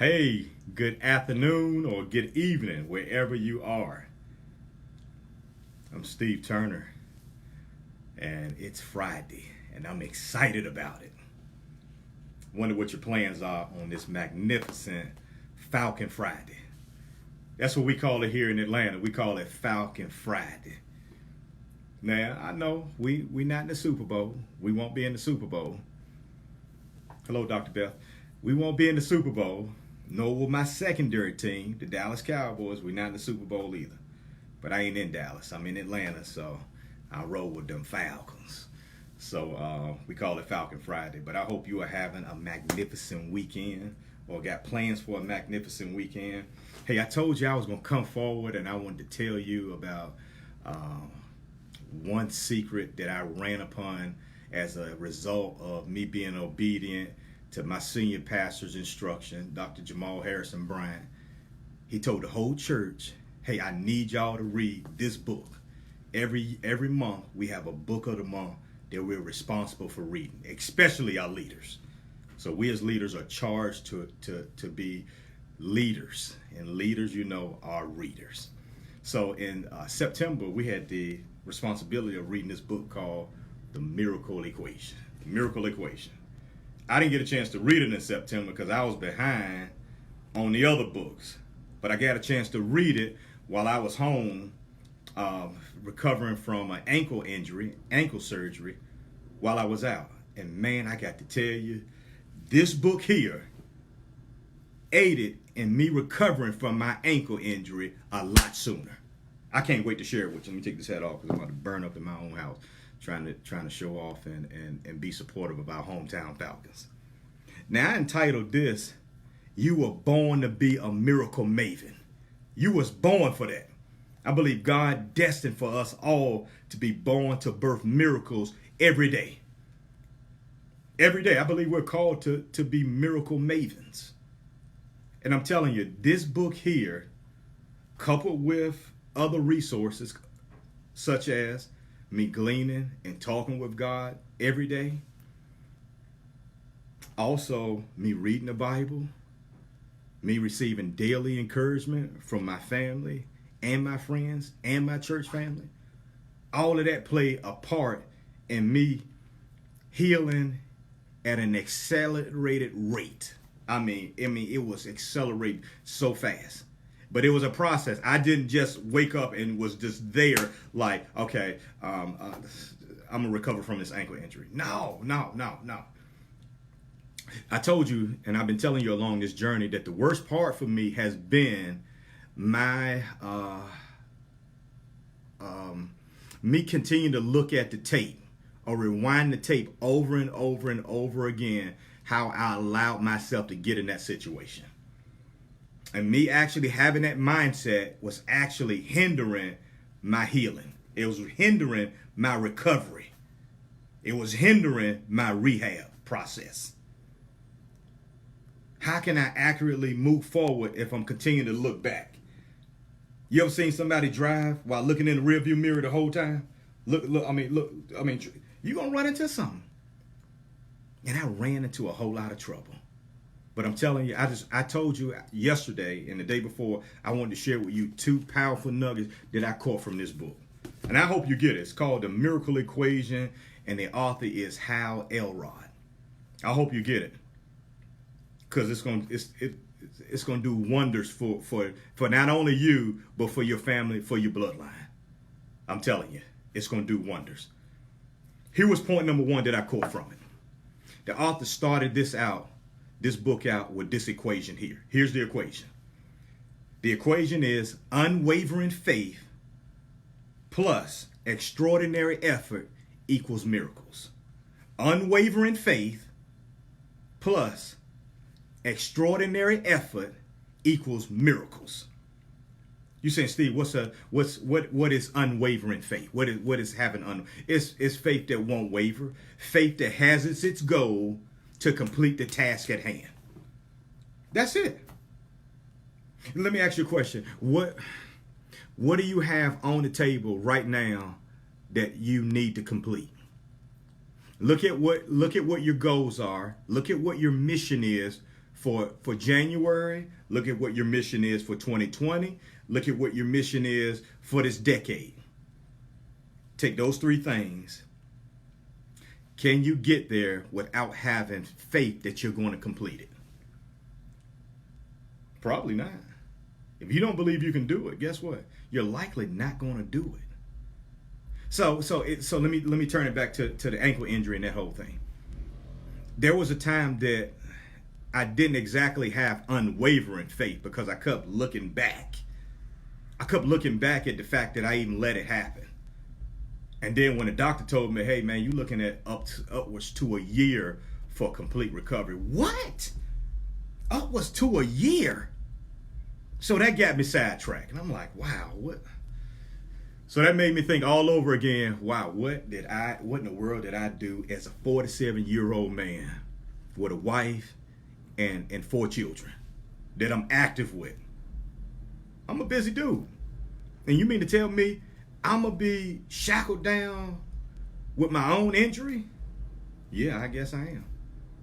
Hey, good afternoon or good evening, wherever you are. I'm Steve Turner, and it's Friday, and I'm excited about it. Wonder what your plans are on this magnificent Falcon Friday. That's what we call it here in Atlanta. We call it Falcon Friday. Now, I know we not in the Super Bowl. We won't be in the Super Bowl. Hello, Dr. Beth. We won't be in the Super Bowl. Nor will my secondary team, the Dallas Cowboys. We're not in the Super Bowl either. But I ain't in Dallas. I'm in Atlanta, so I roll with them Falcons. So we call it Falcon Friday. But I hope you are having a magnificent weekend or got plans for a magnificent weekend. Hey, I told you I was going to come forward and I wanted to tell you about one secret that I ran upon as a result of me being obedient to my senior pastor's instruction, Dr. Jamal Harrison Bryant. He told the whole church, hey, I need y'all to read this book. Every month we have a book of the month that we're responsible for reading, especially our leaders. So we as leaders are charged to be leaders, and leaders, you know, are readers. So in September, we had the responsibility of reading this book called The Miracle Equation. The Miracle Equation. I didn't get a chance to read it in September because I was behind on the other books. But I got a chance to read it while I was home recovering from an ankle surgery, while I was out. And man, I got to tell you, this book here aided in me recovering from my ankle injury a lot sooner. I can't wait to share it with you. Let me take this hat off because I'm about to burn up in my own house trying to show off and be supportive of our hometown Falcons. Now, I entitled this, You Were Born to Be a Miracle Maven. You was born for that. I believe God destined for us all to be born to birth miracles every day. Every day. I believe we're called to be miracle mavens. And I'm telling you, this book here, coupled with other resources such as me gleaning and talking with God every day, also me reading the Bible, me receiving daily encouragement from my family and my friends and my church family, all of that played a part in me healing at an accelerated rate. I mean, it was accelerating so fast. But it was a process. I didn't just wake up and was just there like, okay, I'm going to recover from this ankle injury. No. I told you, and I've been telling you along this journey, that the worst part for me has been my me continuing to look at the tape or rewind the tape over and over and over again, how I allowed myself to get in that situation. And me actually having that mindset was actually hindering my healing. It was hindering my recovery. It was hindering my rehab process. How can I accurately move forward if I'm continuing to look back? You ever seen somebody drive while looking in the rearview mirror the whole time? Look, you're going to run into something. And I ran into a whole lot of trouble. But I'm telling you, I told you yesterday and the day before, I wanted to share with you two powerful nuggets that I caught from this book. And I hope you get it. It's called The Miracle Equation, and the author is Hal Elrod. I hope you get it. Because it's going to do wonders for not only you, but for your family, for your bloodline. I'm telling you, it's going to do wonders. Here was point number one that I caught from it. The author started this book out with this equation here. Here's the equation. The equation is unwavering faith plus extraordinary effort equals miracles. Unwavering faith plus extraordinary effort equals miracles. You saying, Steve, what is unwavering faith? What is having it's faith that won't waver, faith that has as its goal to complete the task at hand. That's it. Let me ask you a question. What do you have on the table right now that you need to complete? Look at what your goals are. Look at what your mission is for January. Look at what your mission is for 2020. Look at what your mission is for this decade. Take those three things. Can you get there without having faith that you're going to complete it? Probably not. If you don't believe you can do it, guess what? You're likely not going to do it. So let me turn it back to the ankle injury and that whole thing. There was a time that I didn't exactly have unwavering faith because I kept looking back. I kept looking back at the fact that I even let it happen. And then when the doctor told me, hey man, you're looking at upwards to a year for complete recovery. What? Upwards to a year? So that got me sidetracked. And I'm like, wow, what? So that made me think all over again, wow, what in the world did I do as a 47-year-old man with a wife and 4 children that I'm active with? I'm a busy dude. And you mean to tell me I'm going to be shackled down with my own injury? Yeah, I guess I am.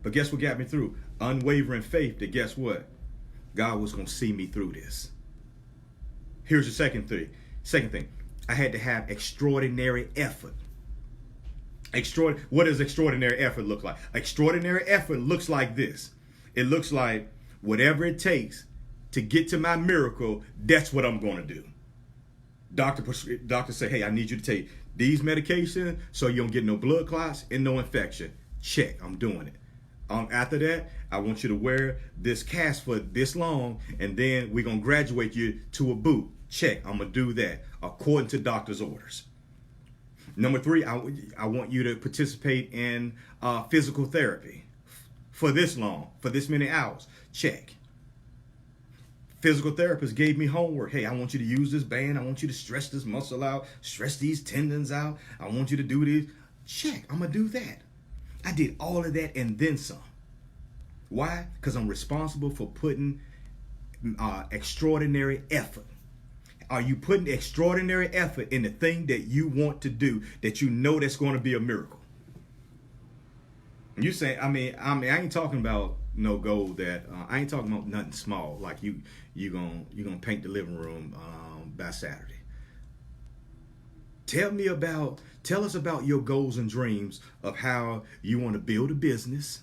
But guess what got me through? Unwavering faith that guess what? God was going to see me through this. Here's the second thing. I had to have extraordinary effort. What does extraordinary effort look like? Extraordinary effort looks like this. It looks like whatever it takes to get to my miracle, that's what I'm going to do. Doctor say, hey, I need you to take these medications so you don't get no blood clots and no infection. Check, I'm doing it. After that, I want you to wear this cast for this long, and then we're going to graduate you to a boot. Check, I'm going to do that according to doctor's orders. Number 3, I want you to participate in physical therapy for this long, for this many hours. Check. Physical therapist gave me homework. Hey, I want you to use this band. I want you to stretch this muscle out, stretch these tendons out. I want you to do this. Check, I'm going to do that. I did all of that and then some. Why? Because I'm responsible for putting extraordinary effort. Are you putting extraordinary effort in the thing that you want to do that you know that's going to be a miracle? You say, I mean, I ain't talking about no goal that I ain't talking about nothing small like you gonna paint the living room by Saturday. Tell us about your goals and dreams of how you want to build a business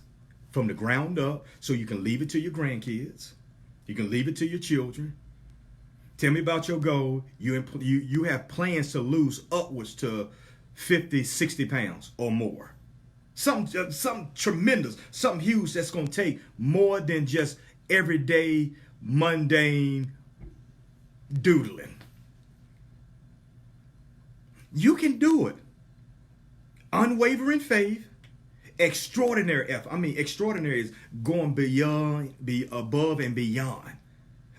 from the ground up so you can leave it to your grandkids. You can leave it to your children. Tell me about your goal. You have plans to lose upwards to 50, 60 pounds or more. Something tremendous, something huge that's going to take more than just everyday, mundane doodling. You can do it. Unwavering faith, extraordinary effort. I mean, extraordinary is going above and beyond.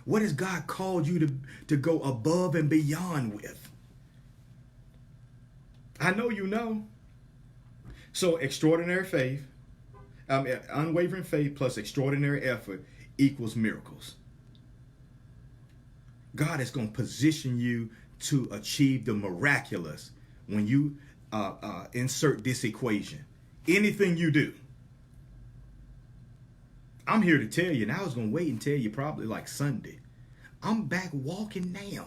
What has God called you to go above and beyond with? I know you know. So extraordinary faith, unwavering faith plus extraordinary effort equals miracles. God is going to position you to achieve the miraculous when you insert this equation. Anything you do. I'm here to tell you, and I was going to wait and tell you probably like Sunday. I'm back walking now.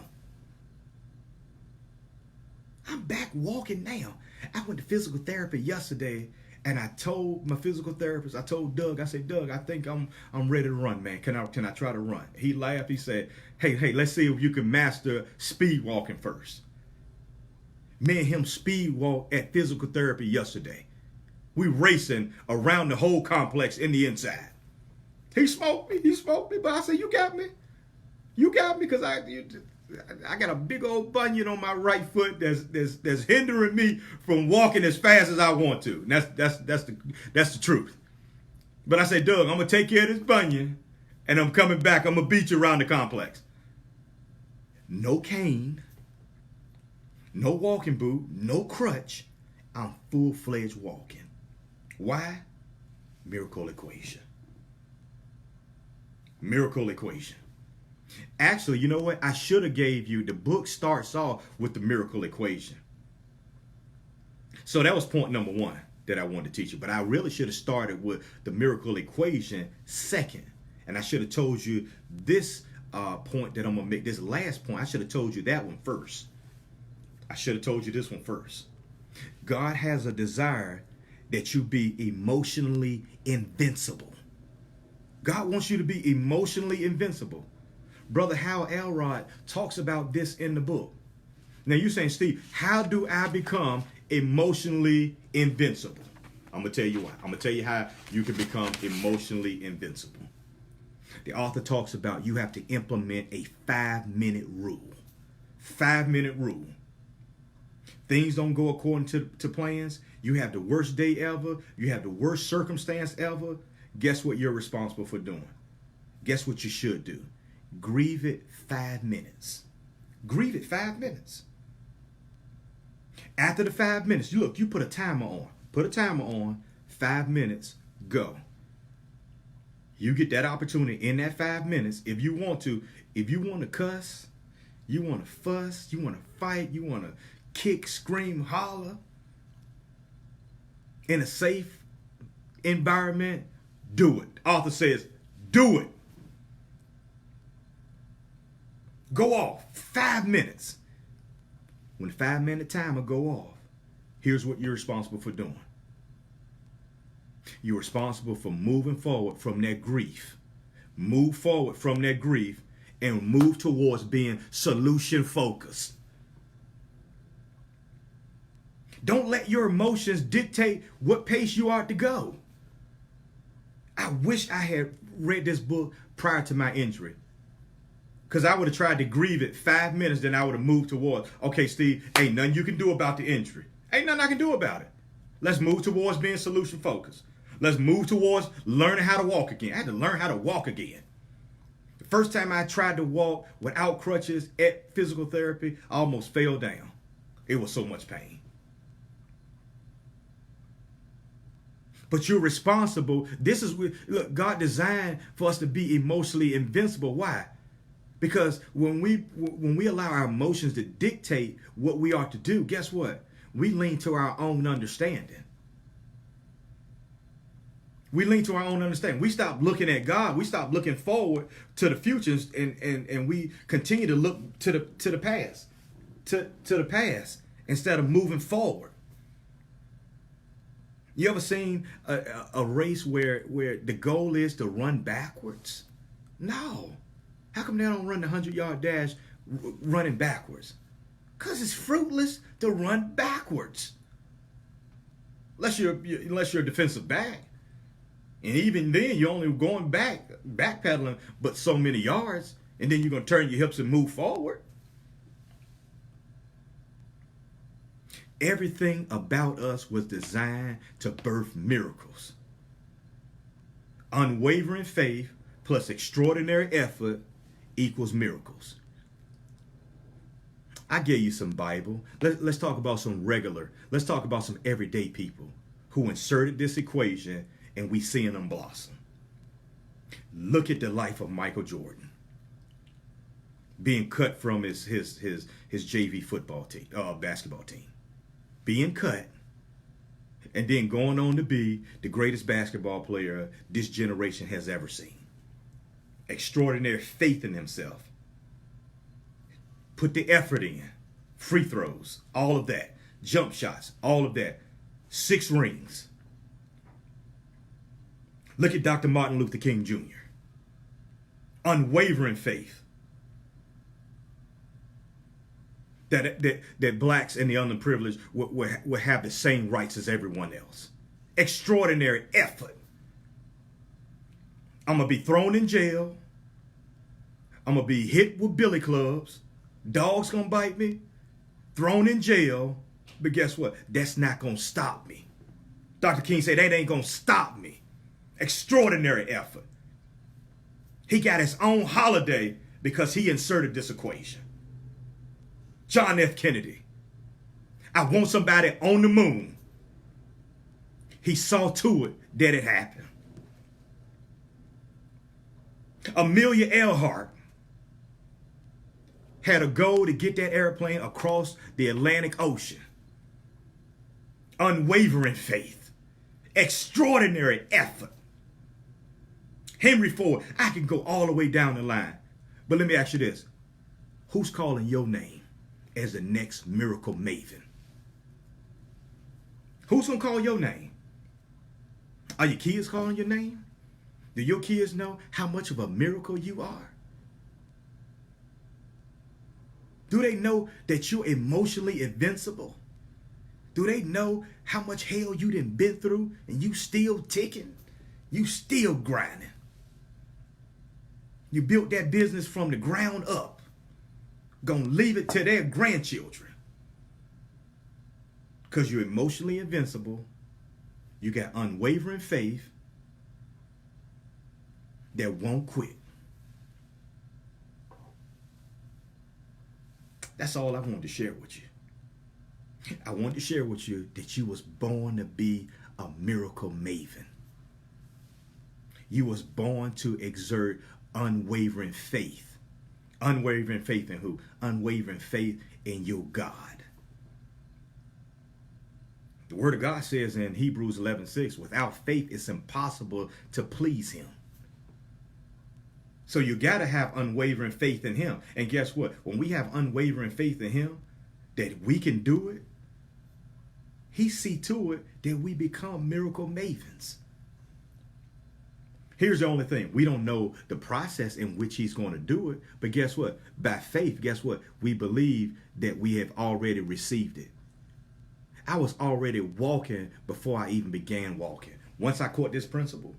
I'm back walking now. I went to physical therapy yesterday, and I told my physical therapist, I told Doug, I said, Doug, I think I'm ready to run, man. Can I try to run? He laughed. He said, hey, let's see if you can master speed walking first. Me and him speed walked at physical therapy yesterday. We racing around the whole complex in the inside. He smoked me, but I said, you got me because I got a big old bunion on my right foot that's hindering me from walking as fast as I want to. And that's the truth. But I say, Doug, I'm gonna take care of this bunion, and I'm coming back. I'm gonna beat you around the complex. No cane, no walking boot, no crutch. I'm full-fledged walking. Why? Miracle equation. Miracle equation. Actually, you know what? I should have gave you, the book starts off with the miracle equation. So that was point number 1 that I wanted to teach you. But I really should have started with the miracle equation second. And I should have told you this point that I'm going to make, this last point. I should have told you that one first. I should have told you this one first. God has a desire that you be emotionally invincible. God wants you to be emotionally invincible. Brother Hal Elrod talks about this in the book. Now you're saying, Steve, how do I become emotionally invincible? I'm going to tell you why. I'm going to tell you how you can become emotionally invincible. The author talks about you have to implement a 5-minute rule. 5-minute rule. Things don't go according to plans. You have the worst day ever. You have the worst circumstance ever. Guess what you're responsible for doing? Guess what you should do? Grieve it 5 minutes. Grieve it 5 minutes. After the 5 minutes, you put a timer on. Put a timer on. 5 minutes, go. You get that opportunity in that 5 minutes. If you want to cuss, you want to fuss, you want to fight, you want to kick, scream, holler in a safe environment, do it. The author says, do it. Go off. 5 minutes. When the 5-minute timer go off, here's what you're responsible for doing. You're responsible for moving forward from that grief. Move forward from that grief and move towards being solution focused. Don't let your emotions dictate what pace you are to go. I wish I had read this book prior to my injury, because I would have tried to grieve it 5 minutes, then I would have moved towards, okay, Steve, ain't nothing you can do about the injury. Ain't nothing I can do about it. Let's move towards being solution focused. Let's move towards learning how to walk again. I had to learn how to walk again. The first time I tried to walk without crutches at physical therapy, I almost fell down. It was so much pain. But you're responsible. Look, God designed for us to be emotionally invincible. Why? Because when we allow our emotions to dictate what we are to do, guess what? We lean to our own understanding. We lean to our own understanding. We stop looking at God. We stop looking forward to the future, and we continue to look to the past, to the past instead of moving forward. You ever seen a race where the goal is to run backwards? No. How come they don't run the 100-yard dash running backwards? Because it's fruitless to run backwards. Unless you're a defensive back. And even then, you're only going backpedaling, but so many yards. And then you're going to turn your hips and move forward. Everything about us was designed to birth miracles. Unwavering faith plus extraordinary effort equals miracles. I gave you some Bible. Let's talk about let's talk about some everyday people who inserted this equation and we seeing them blossom. Look at the life of Michael Jordan. Being cut from his JV football team, basketball team. Being cut and then going on to be the greatest basketball player this generation has ever seen. Extraordinary faith in himself. Put the effort in. Free throws, all of that. Jump shots, all of that. 6 rings. Look at Dr. Martin Luther King Jr. Unwavering faith. That blacks and the underprivileged will have the same rights as everyone else. Extraordinary effort. I'm going to be thrown in jail. I'm going to be hit with billy clubs. Dogs going to bite me. Thrown in jail. But guess what? That's not going to stop me. Dr. King said that ain't going to stop me. Extraordinary effort. He got his own holiday because he inserted this equation. John F. Kennedy. I want somebody on the moon. He saw to it that it happened. Amelia Earhart had a goal to get that airplane across the Atlantic Ocean. Unwavering faith. Extraordinary effort. Henry Ford. I can go all the way down the line. But let me ask you this. Who's calling your name as the next Miracle Maven? Who's going to call your name? Are your kids calling your name? Do your kids know how much of a miracle you are? Do they know that you're emotionally invincible? Do they know how much hell you done been through and you still ticking? You still grinding. You built that business from the ground up. Gonna leave it to their grandchildren. Because you're emotionally invincible. You got unwavering faith that won't quit. That's all I wanted to share with you. I wanted to share with you that you was born to be a miracle maven. You was born to exert unwavering faith. Unwavering faith in who? Unwavering faith in your God. The word of God says in Hebrews 11:6, without faith it's impossible to please him. So you got to have unwavering faith in him. And guess what? When we have unwavering faith in him, that we can do it, he see to it that we become miracle mavens. Here's the only thing. We don't know the process in which he's going to do it. But guess what? By faith, guess what? We believe that we have already received it. I was already walking before I even began walking. Once I caught this principle,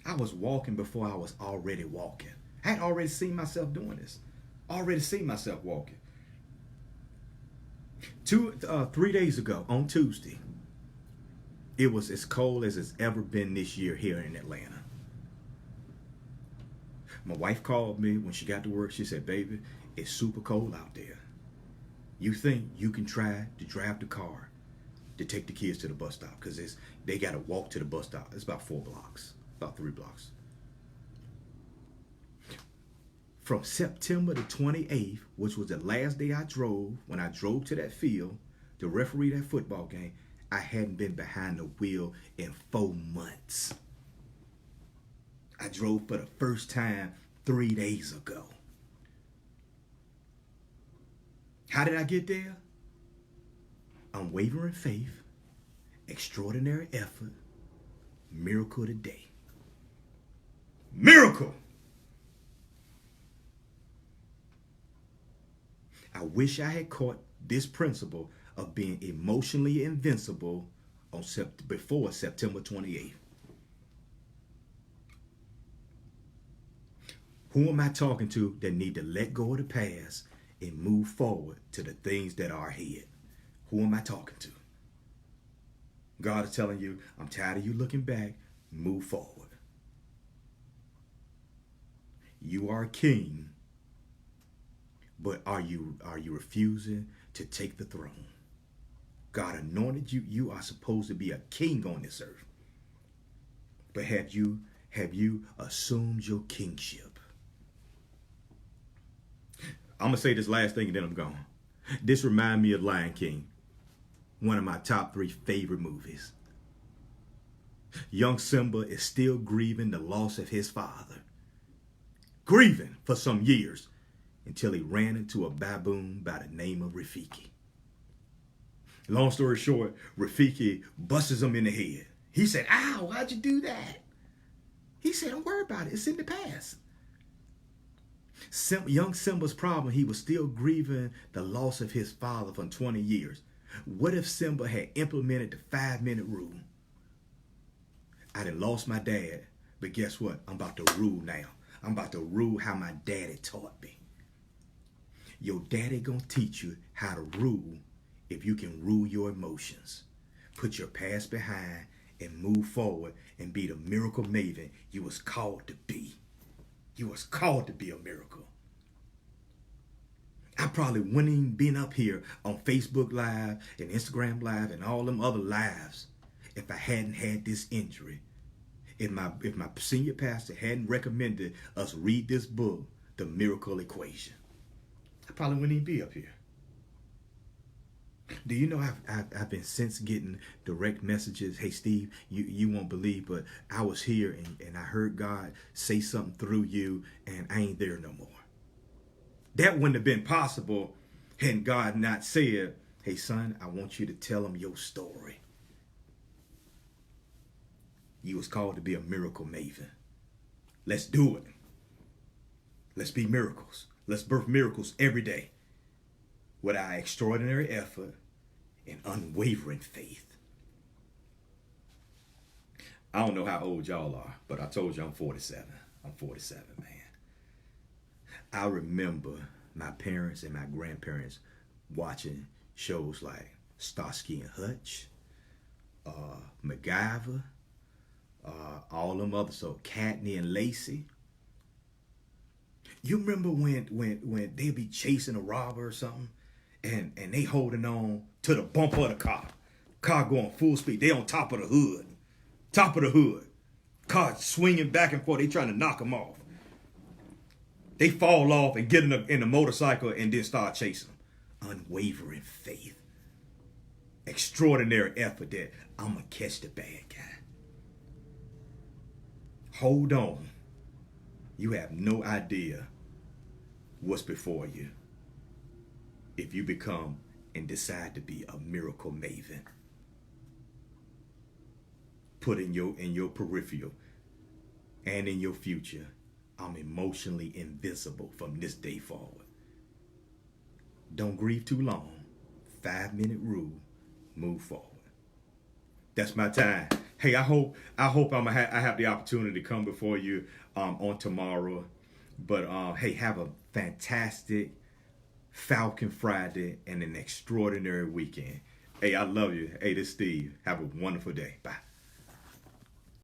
I was walking before I was already walking. I had already seen myself doing this. Already seen myself walking. 3 days ago on Tuesday, it was as cold as it's ever been this year here in Atlanta. My wife called me when she got to work. She said, baby, it's super cold out there. You think you can try to drive the car to take the kids to the bus stop? Because they got to walk to the bus stop. It's about 4 blocks, about 3 blocks. From September the 28th, which was the last day I drove, when I drove to that field to referee that football game, I hadn't been behind the wheel in 4 months. I drove for the first time 3 days ago. How did I get there? Unwavering faith, extraordinary effort, miracle today. Miracle! I wish I had caught this principle of being emotionally invincible before September 28th. Who am I talking to that need to let go of the past and move forward to the things that are ahead? Who am I talking to? God is telling you, I'm tired of you looking back. Move forward. You are a king, but are you refusing to take the throne? God anointed you. You are supposed to be a king on this earth. But have you assumed your kingship? I'm going to say this last thing and then I'm gone. This reminds me of Lion King, one of my top 3 favorite movies. Young Simba is still grieving the loss of his father. Grieving for some years until he ran into a baboon by the name of Rafiki. Long story short, Rafiki busts him in the head. He said, ow, why'd you do that? He said, don't worry about it. It's in the past. Young Simba's problem, he was still grieving the loss of his father for 20 years. What if Simba had implemented the 5-minute rule? I done lost my dad, but guess what? I'm about to rule now. I'm about to rule how my daddy taught me. Your daddy gonna teach you how to rule if you can rule your emotions. Put your past behind and move forward and be the miracle maven you was called to be. You was called to be a miracle. I probably wouldn't even been up here on Facebook Live and Instagram Live and all them other lives if I hadn't had this injury. If my senior pastor hadn't recommended us read this book, The Miracle Equation, I probably wouldn't even be up here. Do you know I've been since getting direct messages? Hey Steve, you won't believe, but I was here and I heard God say something through you, and I ain't there no more. That wouldn't have been possible had God not said, hey son, I want you to tell them your story. You was called to be a miracle maven. Let's do it. Let's be miracles. Let's birth miracles every day with our extraordinary effort and unwavering faith. I don't know how old y'all are, but I told you I'm 47. I'm 47, man. I remember my parents and my grandparents watching shows like Starsky and Hutch, MacGyver, all them others, so Katney and Lacey. You remember when they'd be chasing a robber or something, and they holding on to the bumper of the car going full speed. They on top of the hood, car swinging back and forth. They trying to knock them off. They fall off and get in the motorcycle and then start chasing them. Unwavering faith, extraordinary effort that I'm gonna catch the bad guy. Hold on. You have no idea what's before you if you become and decide to be a miracle maven. Put in your peripheral and in your future, I'm emotionally invisible from this day forward. Don't grieve too long. 5-minute rule. Move forward. That's my time. Hey, I hope I have the opportunity to come before you on tomorrow. But hey, have a fantastic Falcon Friday and an extraordinary weekend. Hey, I love you. Hey, this is Steve. Have a wonderful day. Bye.